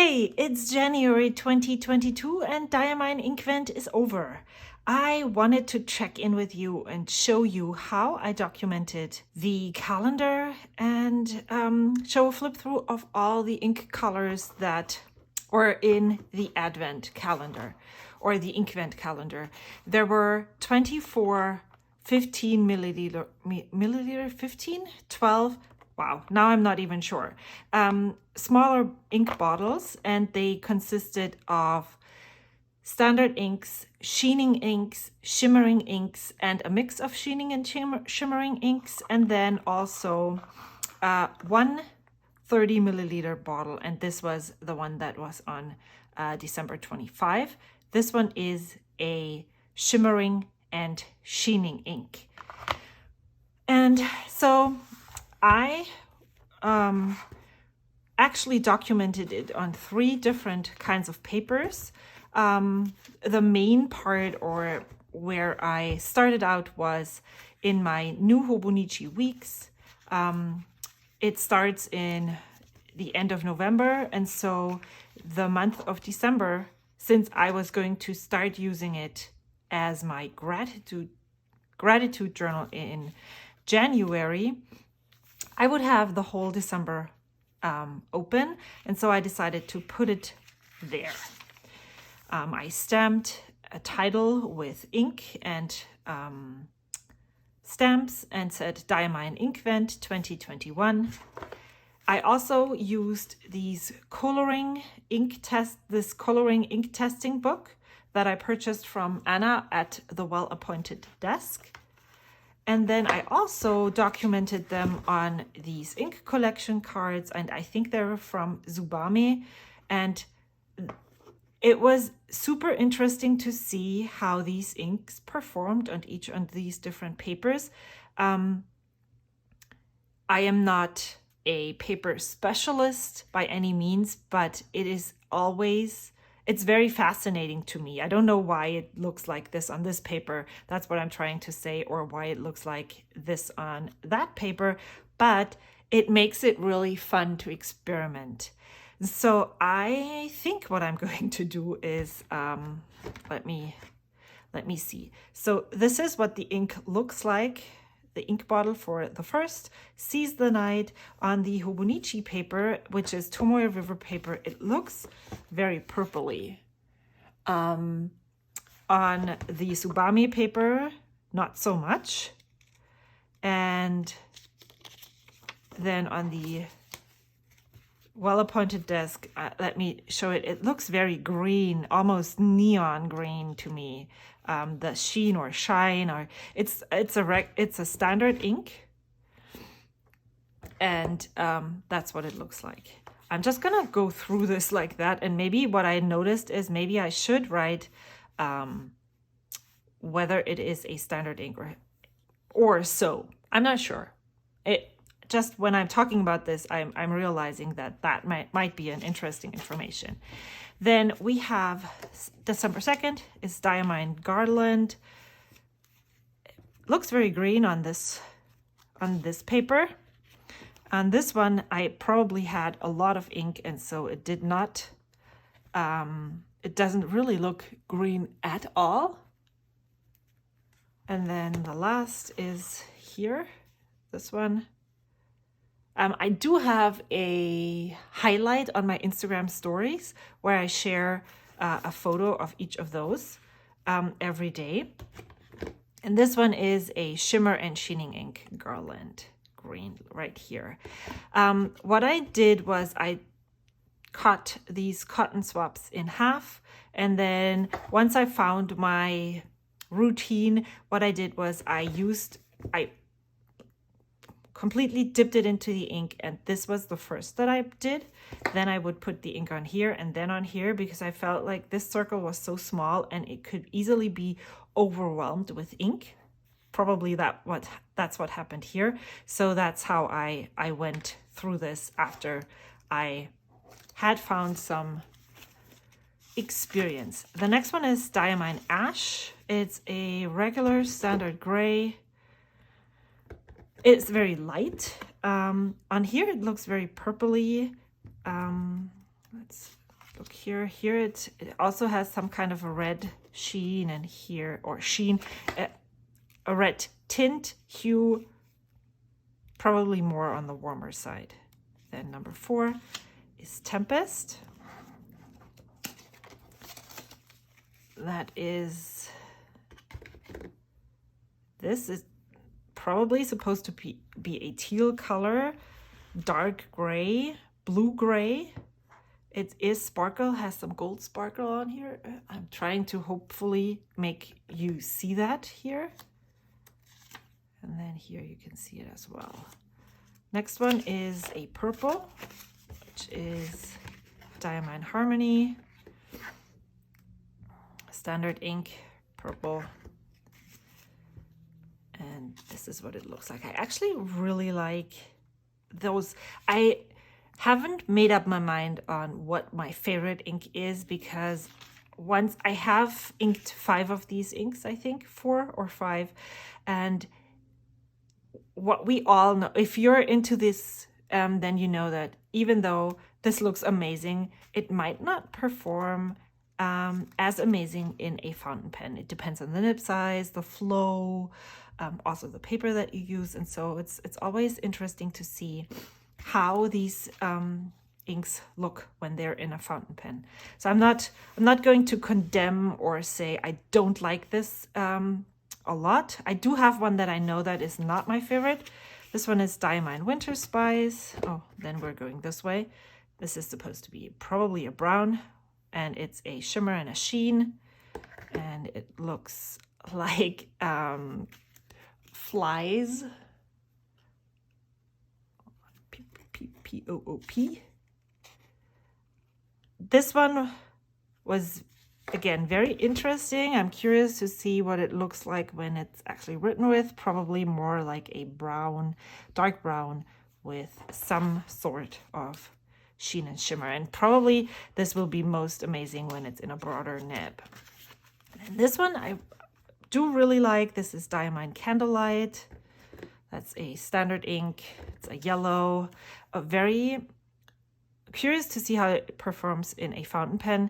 Hey, it's January 2022 and Diamine Inkvent is over. I wanted to check in with you and show you how I documented the calendar and show a flip through of all the ink colors that were in the Advent calendar or the Inkvent calendar. There were 24 15 milliliter 15, 12. Wow, now I'm not even sure. Smaller ink bottles, and they consisted of standard inks, sheening inks, shimmering inks, and a mix of sheening and shimmering inks, and then also one 30 milliliter bottle, and this was the one that was on December 25. This one is a shimmering and sheening ink. And so I actually documented it on 3 different kinds of papers. The main part, or where I started out, was in my new Hobonichi weeks. It starts in the end of November, and so the month of December, since I was going to start using it as my gratitude journal in January, I would have the whole December open, and so I decided to put it there. I stamped a title with ink and stamps and said Diamine Inkvent 2021. I also used this coloring ink testing book that I purchased from Anna at the Well-Appointed Desk. And then I also documented them on these ink collection cards, and I think they were from Tsubame. And it was super interesting to see how these inks performed on each of these different papers. I am not a paper specialist by any means, but it's very fascinating to me. I don't know why it looks like this on this paper. That's what I'm trying to say, or why it looks like this on that paper, but it makes it really fun to experiment. So I think what I'm going to do is, let me see. So this is what the ink looks like. The ink bottle for the first, Seize the Night, on the Hobonichi paper, which is Tomoe River paper. It looks very purpley. On the Tsubame paper, not so much. And then on the Well-Appointed Desk, let me show it. It looks very green, almost neon green to me. The sheen or shine, or it's a standard ink, and that's what it looks like. I'm just gonna go through this like that, and maybe what I noticed is maybe I should write whether it is a standard ink or so. I'm not sure. It just, when I'm talking about this, I'm realizing that might be an interesting information. Then we have December 2nd is Diamine Garland. Looks very green on this paper. On this one, I probably had a lot of ink, and so it did not, it doesn't really look green at all. And then the last is here, this one. I do have a highlight on my Instagram stories where I share a photo of each of those every day. And this one is a Shimmer and Sheening ink Garland green right here. What I did was I cut these cotton swabs in half, and then once I found my routine, what I did was I completely dipped it into the ink, and this was the first that I did. Then I would put the ink on here and then on here, because I felt like this circle was so small and it could easily be overwhelmed with ink. Probably that's what happened here. So that's how I went through this after I had found some experience. The next one is Diamine Ash. It's a regular standard gray. It's very light. On here it looks very purpley. Let's look here. Here it also has some kind of a red sheen, and here, or sheen, a red tint hue, probably more on the warmer side. Then number 4 is Tempest. That is, this is probably supposed to be a teal color, dark gray, blue gray. It is sparkle, has some gold sparkle on here. I'm trying to hopefully make you see that here. And then here you can see it as well. Next one is a purple, which is Diamine Harmony. Standard ink, purple. And this is what it looks like. I actually really like those. I haven't made up my mind on what my favorite ink is, because once I have inked 5 of these inks, I think 4 or 5, and what we all know, if you're into this, then you know that even though this looks amazing, it might not perform as amazing in a fountain pen. It depends on the nib size, the flow, also the paper that you use, and so it's always interesting to see how these inks look when they're in a fountain pen. So I'm not going to condemn or say I don't like this a lot. I do have one that I know that is not my favorite. This one is Diamine Winter Spice. Oh, then we're going this way. This is supposed to be probably a brown, and it's a shimmer and a sheen, and it looks like flies. P-O-O-P. This one was, again, very interesting. I'm curious to see what it looks like when it's actually written with. Probably more like a brown, dark brown, with some sort of sheen and shimmer. And probably this will be most amazing when it's in a broader nib. And this one I do really like. This is Diamine Candlelight. That's a standard ink. It's a yellow. Very curious to see how it performs in a fountain pen.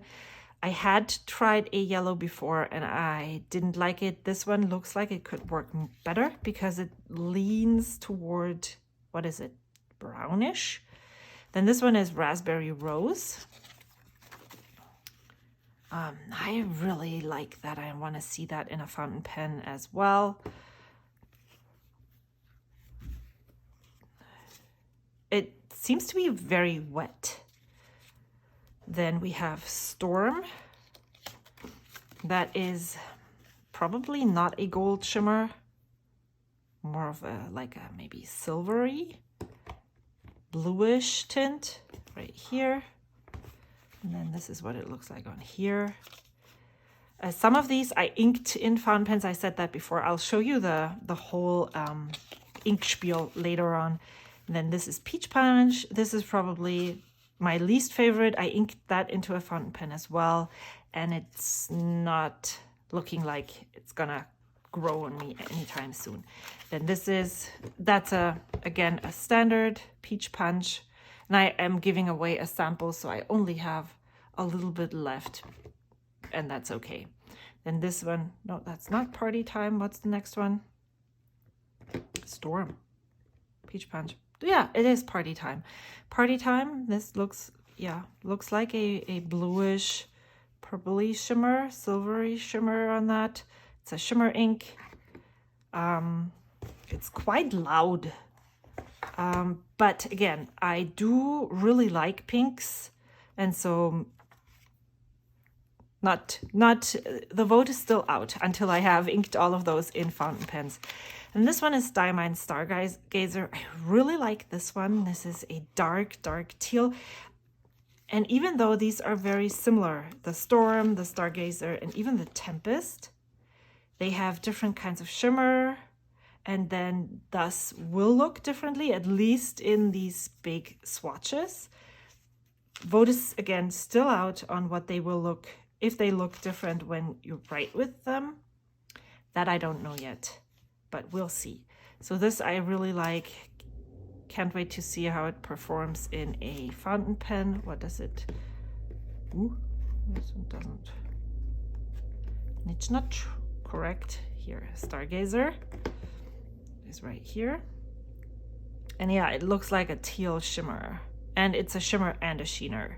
I had tried a yellow before and I didn't like it. This one looks like it could work better because it leans toward, what is it, brownish. Then this one is Raspberry Rose. I really like that. I want to see that in a fountain pen as well. It seems to be very wet. Then we have Storm. That is probably not a gold shimmer, more of a like a maybe silvery, bluish tint right here. And then this is what it looks like on here. Some of these I inked in fountain pens. I said that before. I'll show you the whole ink spiel later on. And then this is Peach Punch. This is probably my least favorite. I inked that into a fountain pen as well, and it's not looking like it's gonna grow on me anytime soon. Then that's again a standard Peach Punch, and I am giving away a sample, so I only have a little bit left, and that's okay. Then this one, no, that's not Party Time. What's the next one? Storm. Peach Punch. Yeah, it is Party Time. Party Time, this looks like a bluish, purpley shimmer, silvery shimmer on that. It's a shimmer ink. It's quite loud. But again, I do really like pinks. And so the vote is still out until I have inked all of those in fountain pens. And this one is Diamine Stargazer. I really like this one. This is a dark teal. And even though these are very similar, the Storm, the Stargazer, and even the Tempest, they have different kinds of shimmer and then thus will look differently, at least in these big swatches. Vote is, again, still out on what they will look, if they look different when you write with them. That I don't know yet, but we'll see. So this I really like. Can't wait to see how it performs in a fountain pen. What does it Ooh, this one doesn't. It's not correct here. Stargazer is right here. And yeah, it looks like a teal shimmer. And it's a shimmer and a sheener.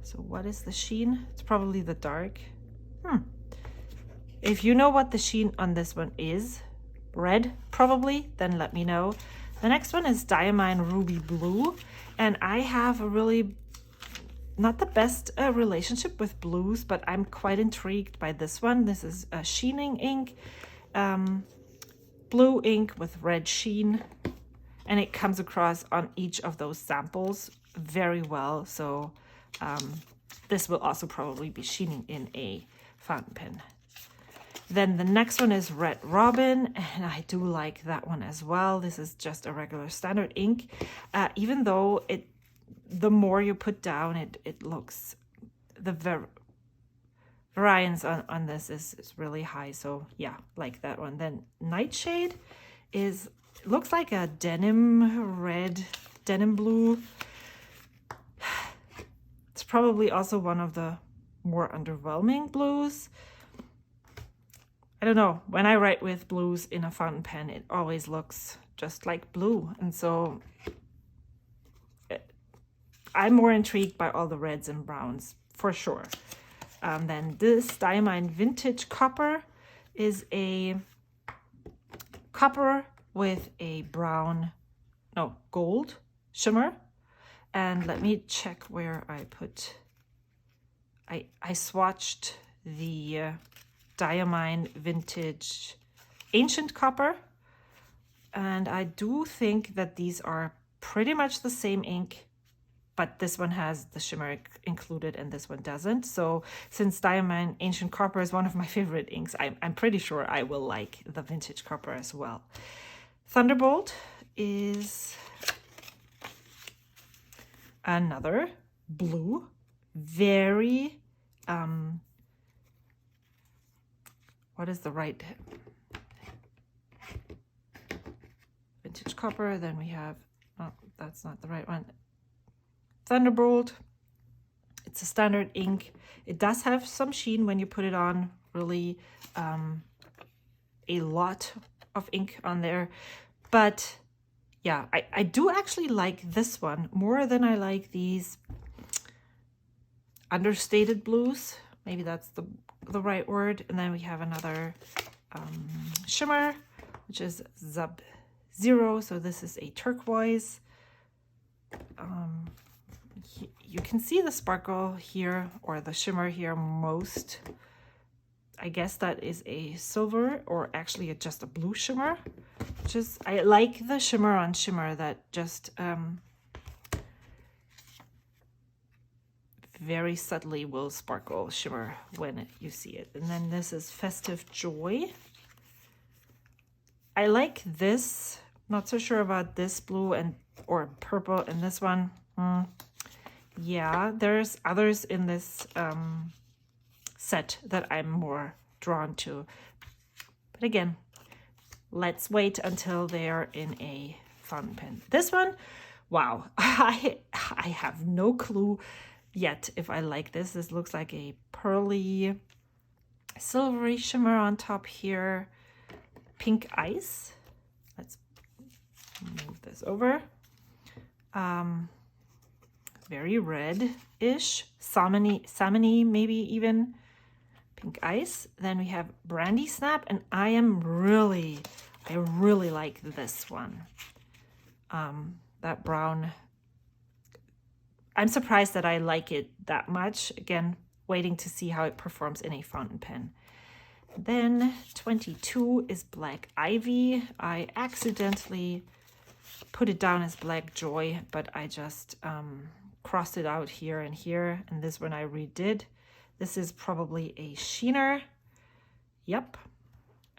So what is the sheen? It's probably the dark. If you know what the sheen on this one is, red probably, then let me know. The next one is Diamine Ruby Blue. And I have a really, not the best relationship with blues, but I'm quite intrigued by this one. This is a Sheening ink, blue ink with red sheen. And it comes across on each of those samples very well. So this will also probably be sheening in a fountain pen. Then the next one is Red Robin, and I do like that one as well. This is just a regular standard ink. Even though the more you put down, it looks, the variance on this is really high. So yeah, like that one. Then Nightshade looks like a denim red, denim blue. It's probably also one of the more underwhelming blues. I don't know, when I write with blues in a fountain pen, it always looks just like blue. And so I'm more intrigued by all the reds and browns, for sure. Then this Diamine Vintage Copper is a copper with a gold shimmer. And let me check where I put, I swatched the Diamine Vintage Ancient Copper, and I do think that these are pretty much the same ink, but this one has the shimmer included and this one doesn't. So since Diamine Ancient Copper is one of my favorite inks, I'm pretty sure I will like the Vintage Copper as well. Thunderbolt is another blue, very what is the right Vintage Copper? Then we have, oh, that's not the right one. Thunderbolt. It's a standard ink. It does have some sheen when you put it on, really a lot of ink on there. But yeah, I do actually like this one more than I like these understated blues. Maybe that's the right word. And then we have another shimmer, which is Zub Zero. So this is a turquoise. You can see the sparkle here, or the shimmer here most. I guess that is a silver, or actually just a blue shimmer. I like the shimmer on shimmer that just very subtly will sparkle shimmer when you see it. And then this is Festive Joy. I like this. Not so sure about this blue or purple and this one. Yeah, there's others in this set that I'm more drawn to. But again, let's wait until they're in a fountain pen. This one, wow, I have no clue yet if I like this. This looks like a pearly, silvery shimmer on top here. Pink ice. Let's move this over. Very red-ish, salmony maybe even. Pink ice. Then we have Brandy Snap, and I really like this one. That brown. I'm surprised that I like it that much. Again, waiting to see how it performs in a fountain pen. Then 22 is Black Ivy. I accidentally put it down as Black Joy, but I just crossed it out here and here, and this one I redid. This is probably a sheener. Yep.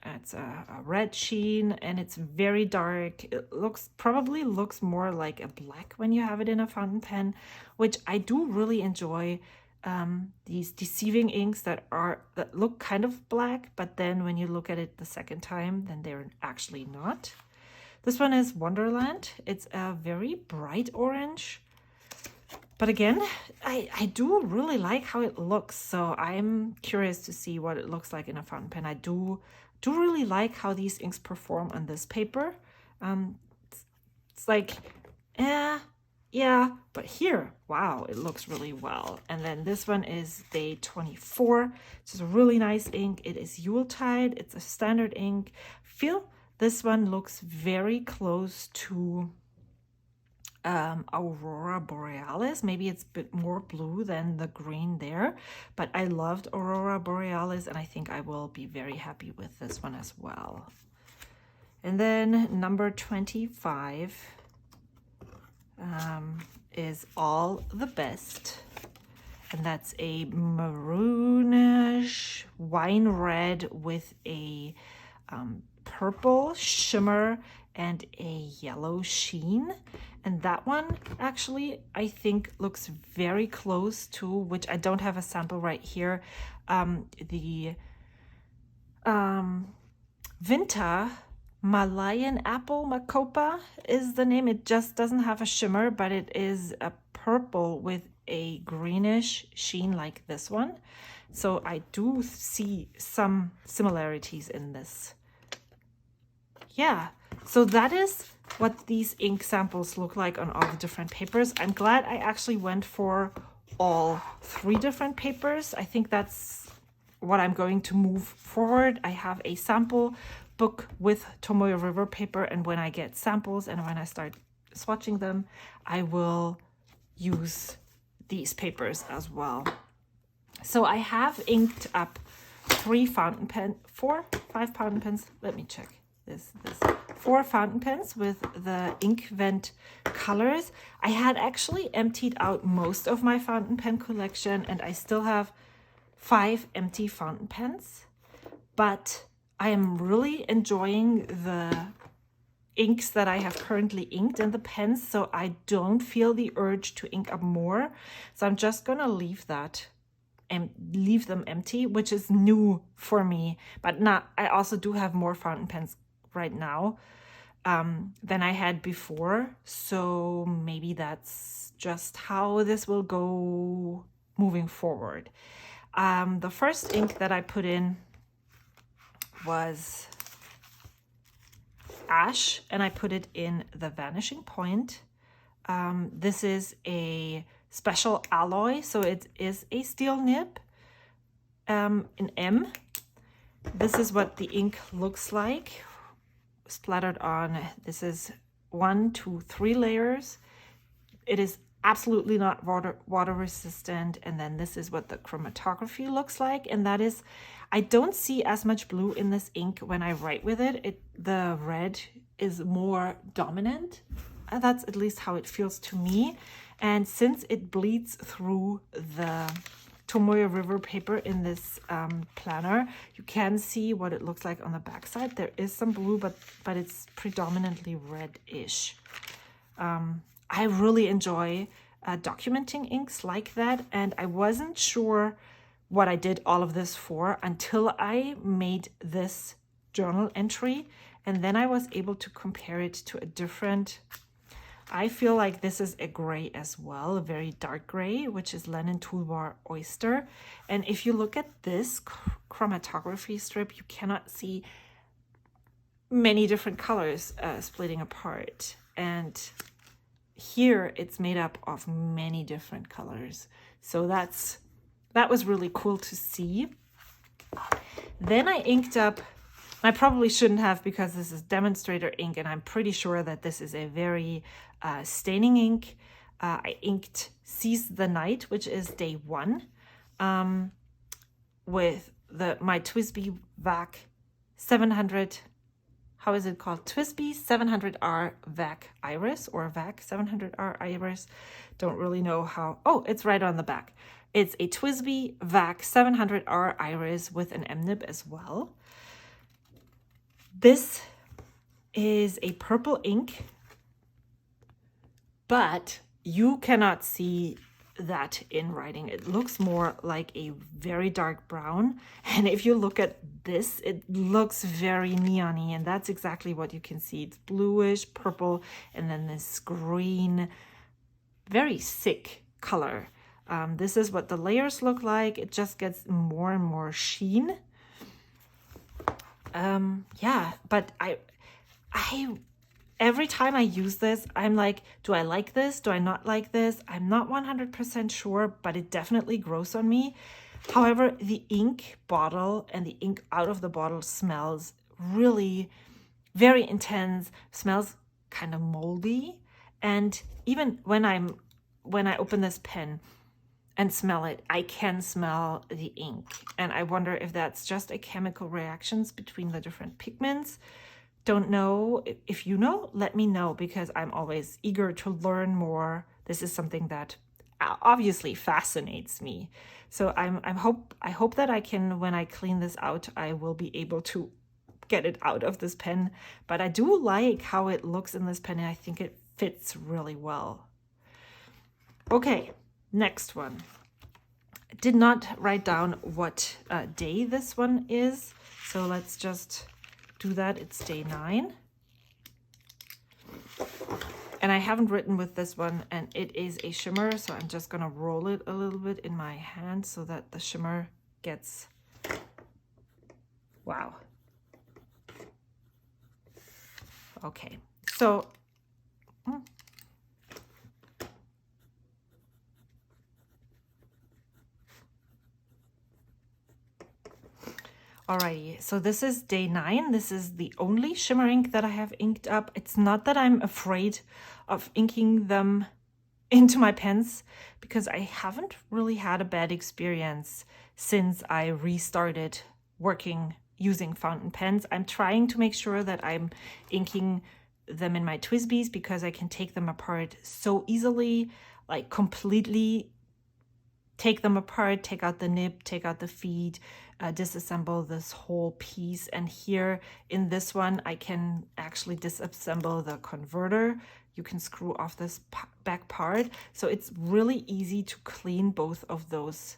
It's a red sheen, and it's very dark. It probably looks more like a black when you have it in a fountain pen, which I do really enjoy. These deceiving inks that look kind of black, but then when you look at it the second time, then they're actually not. This one is Wonderland. It's a very bright orange. But again, I do really like how it looks, so I'm curious to see what it looks like in a fountain pen. I do really like how these inks perform on this paper. It's like, yeah, but here, wow, it looks really well. And then this one is day 24. It's a really nice ink. It is Yuletide. It's a standard ink. Feel this one looks very close to Aurora Borealis. Maybe it's a bit more blue than the green there, but I loved Aurora Borealis, and I think I will be very happy with this one as well. And then number 25 is All the Best, and that's a maroonish wine red with a purple shimmer and a yellow sheen. And that one actually I think looks very close to, which I don't have a sample right here, the Vinta Malayan Apple Macopa is the name. It just doesn't have a shimmer, but it is a purple with a greenish sheen like this one. So I do see some similarities in this. Yeah, so that is what these ink samples look like on all the different papers. I'm glad I actually went for all 3 different papers. I think that's what I'm going to move forward. I have a sample book with Tomoe River paper, and when I get samples and when I start swatching them, I will use these papers as well. So I have inked up 5 fountain pens. Let me check. This 4 fountain pens with the Inkvent colors. I had actually emptied out most of my fountain pen collection, and I still have 5 empty fountain pens, but I am really enjoying the inks that I have currently inked in the pens, so I don't feel the urge to ink up more. So I'm just gonna leave that and leave them empty, which is new for me. But not, I also do have more fountain pens right now than I had before, so maybe that's just how this will go moving forward. The first ink that I put in was Ash, and I put it in the Vanishing Point. This is a special alloy, so it is a steel nib, in M. This is what the ink looks like splattered on. This is 1, 2, 3 layers. It is absolutely not water resistant. And then this is what the chromatography looks like, and that is, I don't see as much blue in this ink when I write with it. The red is more dominant. That's at least how it feels to me. And since it bleeds through the Tomoe River paper in this planner, you can see what it looks like on the back side. There is some blue, but it's predominantly red-ish. I really enjoy documenting inks like that, and I wasn't sure what I did all of this for until I made this journal entry, and then I was able to compare it to a different, I feel like this is a gray as well, a very dark gray, which is Lennon Toolbar Oyster. And if you look at this chromatography strip, you cannot see many different colors splitting apart. And here it's made up of many different colors. So that was really cool to see. Then I inked up, I probably shouldn't have because this is demonstrator ink, and I'm pretty sure that this is a very staining ink. I inked Seize the Night, which is day 1, with my TWSBI VAC 700, how is it called? TWSBI 700R VAC Iris, or VAC 700R Iris. Don't really know how. Oh, it's right on the back. It's a TWSBI VAC 700R Iris with an M-nib as well. This is a purple ink, but you cannot see that in writing. It looks more like a very dark brown. And if you look at this, it looks very neon-y, and that's exactly what you can see. It's bluish, purple, and then this green, very sick color. This is what the layers look like. It just gets more and more sheen. Yeah, but I every time I use this, I'm like, do I like this? Do I not like this? I'm not 100% sure, but it definitely grows on me. However, the ink bottle and the ink out of the bottle smells really very intense, smells kind of moldy. And even when I open this pen and smell it, I can smell the ink. And I wonder if that's just a chemical reactions between the different pigments. Don't know. If you know, let me know, because I'm always eager to learn more. This is something that obviously fascinates me. So I hope that I can, when I clean this out, I will be able to get it out of this pen. But I do like how it looks in this pen, and I think it fits really well. Okay, next one. I did not write down what day this one is, so let's just do that. It's day 9. And I haven't written with this one, and it is a shimmer, so I'm just gonna roll it a little bit in my hand so that the shimmer gets, wow. Okay, so alrighty, so this is day 9. This is the only shimmer ink that I have inked up. It's not that I'm afraid of inking them into my pens, because I haven't really had a bad experience since I restarted working using fountain pens. I'm trying to make sure that I'm inking them in my TWSBIs, because I can take them apart so easily, like completely take them apart, take out the nib, take out the feed, disassemble this whole piece. And here in this one, I can actually disassemble the converter. You can screw off this back part. So it's really easy to clean both of those,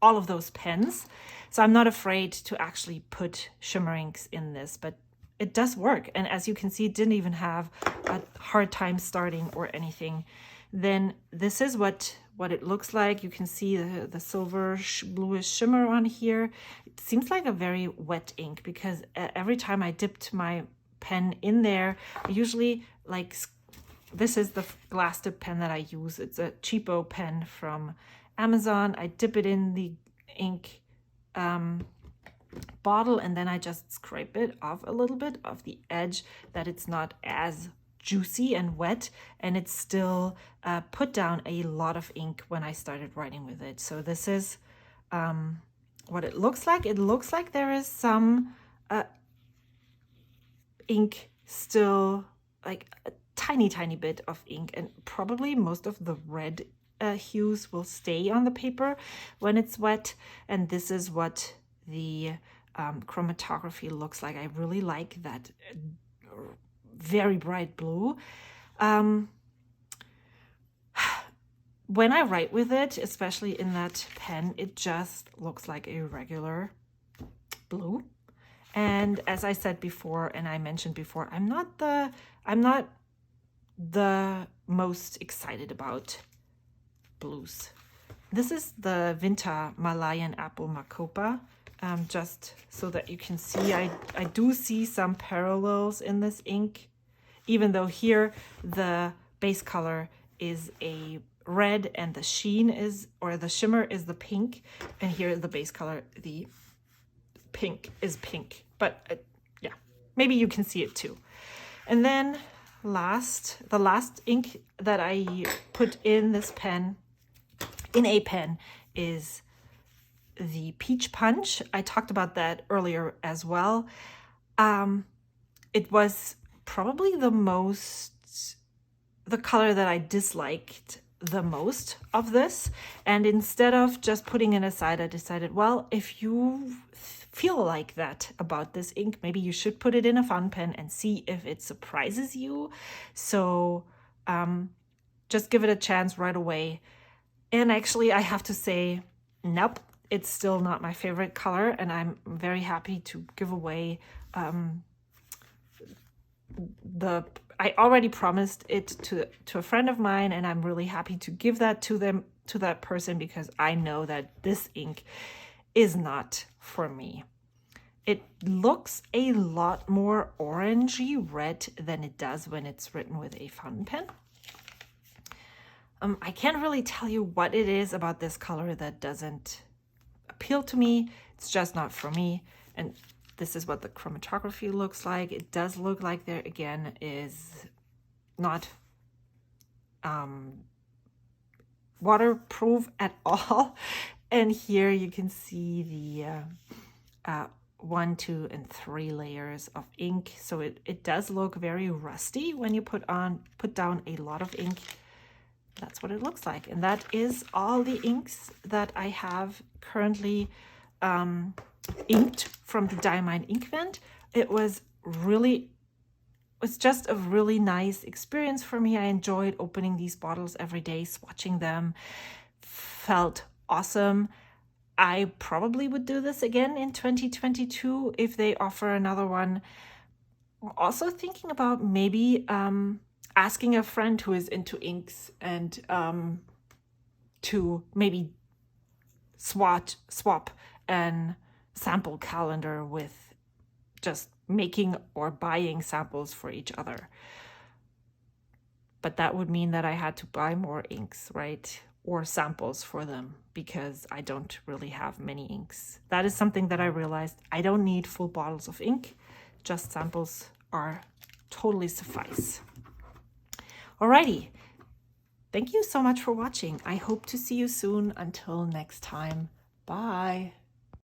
all of those pens. So I'm not afraid to actually put shimmer inks in this, but it does work. And as you can see, it didn't even have a hard time starting or anything. Then this is what it looks like. You can see the silver bluish shimmer on here. It seems like a very wet ink, because every time I dipped my pen in there, I usually like, this is the glass dip pen that I use. It's a cheapo pen from Amazon. I dip it in the ink bottle, and then I just scrape it off a little bit of the edge, that it's not as juicy and wet, and it's still put down a lot of ink when I started writing with it. So this is what it looks like. It looks like there is some ink still, like a tiny bit of ink, and probably most of the red hues will stay on the paper when it's wet. And this is what the chromatography looks like. I really like that very bright blue. When I write with it, especially in that pen, it just looks like a regular blue. And as I said before, and I mentioned before, I'm not the most excited about blues. This is the Vinta Malayan Apple Macopa. Just so that you can see, I do see some parallels in this ink, even though here the base color is a red and the sheen is, or the shimmer is the pink, and here the base color, the pink, is pink. But yeah, maybe you can see it too. And then the last ink that I put in this pen, in a pen, is the Peach Punch. I talked about that earlier as well. It was probably the color that I disliked the most of this. And instead of just putting it aside, I decided, well, if you feel like that about this ink, maybe you should put it in a fountain pen and see if it surprises you. So just give it a chance right away. And actually, I have to say, nope. It's still not my favorite color, and I'm very happy to give away the I already promised it to a friend of mine, and I'm really happy to give that to that person, because I know that this ink is not for me. It looks a lot more orangey red than it does when it's written with a fountain pen. I can't really tell you what it is about this color that doesn't appeal to me. It's just not for me. And this is what the chromatography looks like. It does look like there again is not waterproof at all. And here you can see the 1, 2, and 3 layers of ink. So it does look very rusty when you put down a lot of ink. That's what it looks like. And that is all the inks that I have currently inked from the Diamine Inkvent. It was just a really nice experience for me. I enjoyed opening these bottles every day, swatching them. Felt awesome. I probably would do this again in 2022 if they offer another one. I'm also thinking about maybe asking a friend who is into inks and to maybe swap an sample calendar with just making or buying samples for each other. But that would mean that I had to buy more inks, right? Or samples for them, because I don't really have many inks. That is something that I realized. I don't need full bottles of ink. Just samples are totally suffice. Alrighty. Thank you so much for watching. I hope to see you soon. Until next time. Bye.